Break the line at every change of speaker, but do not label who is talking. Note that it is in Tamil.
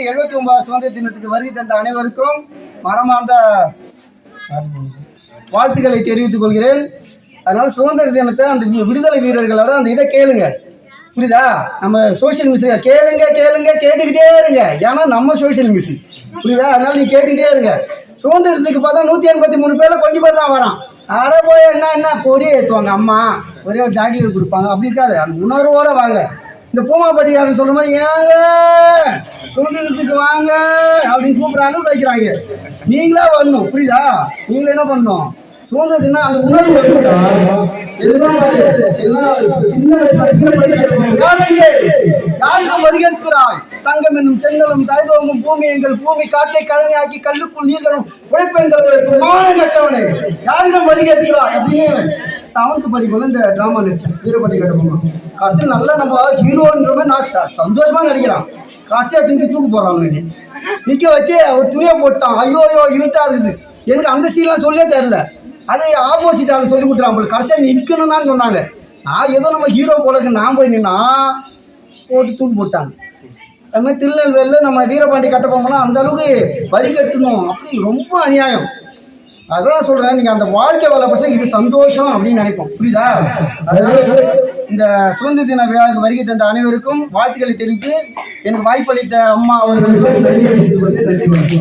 79 சுதந்திர தினத்துக்கு வருகை தந்த அனைவருக்கும் மனமார்ந்த வாழ்த்துக்களை தெரிவித்துக் கொள்கிறேன். அதனால சுதந்திர தினத்தை அந்த விடுதலை வீரர்களோட அந்த இதை கேளுங்க, புரியுதா? நம்ம சோசியல் மிஸ் கேளுங்க கேளுங்க கேட்டுக்கிட்டே இருங்க. ஏன்னா நம்ம சோசியல் மிஸ், புரியுதா? அதனால நீங்க கேட்டுக்கிட்டே இருங்க. சுதந்திரத்துக்கு பார்த்தா 183 பேர்ல கொஞ்சம் பேர் தான் வரான். அட போய் என்ன கொடியை ஏற்றுவாங்க, அம்மா ஒரே ஒரு ஜாக்கெட் கொடுப்பாங்க, அப்படி இருக்காது. அந்த உணர்வோட வாங்க. இந்த பூமாப்பட்டியாரன்னு சொல்ற மாதிரி ஏங்க சுதந்திரத்துக்கு வாங்க அப்படின்னு கூப்பிட்ற அளவுக்கு வைக்கிறாங்க. நீங்களா வரணும், புரியுதா? நீங்களே என்ன பண்ணணும், சுதந்திரத்துனா அந்த உணர்வு யாருக்கும் வருகிறாய் தங்கம் என்னும் செங்கலும் தாய்தோங்கும் பூமி எங்கள் பூமி காட்டை கழனியாக்கி கல்லுக்குள் நீர்களும் உழைப்பெண்கள் மானம் கட்டவனை யாரிடம் வருகிறாய் அப்படின்னு 7th படிக்குள்ள இந்த டிராமா நடிச்சேன். வீரப்பட்டி கட்டபொம்மா கடைசியில் நல்லா நம்ம ஹீரோன்ற மாதிரி நான் சந்தோஷமா நடிக்கிறான். கடைசியா தூக்கு போறான், நிக்க வச்சு ஒரு துணியை போட்டான். ஐயோ இருட்டா இருக்குது. எனக்கு அந்த சீன்லாம் சொல்லே தெரியல. அதை ஆப்போசிட் ஆள் சொல்லி கொடுத்துறான். உங்களுக்கு கடைசியாக நிற்கணும் தான் சொன்னாங்க. நான் ஏதோ நம்ம ஹீரோ போலக்கு நான் போய் நின்னா போட்டு தூக்கி போட்டாங்க. அது மாதிரி திருநெல்வேலியில் நம்ம வீரபாண்டி கட்டபொம்மலாம் அந்த அளவுக்கு வரி கட்டணும், அப்படி ரொம்ப அநியாயம். அதான் சொல்கிறேன், நீங்கள் அந்த வாழ்க்கை வளர்ப்ப இது சந்தோஷம் அப்படின்னு நினைப்போம், புரியுதா? அதனால இந்த சுதந்திர தின விழாவுக்கு வருகை தந்த அனைவருக்கும் வாழ்த்துக்களை தெரிவித்து எனக்கு வாய்ப்பளித்த அம்மா அவர்களுக்கும் நன்றி.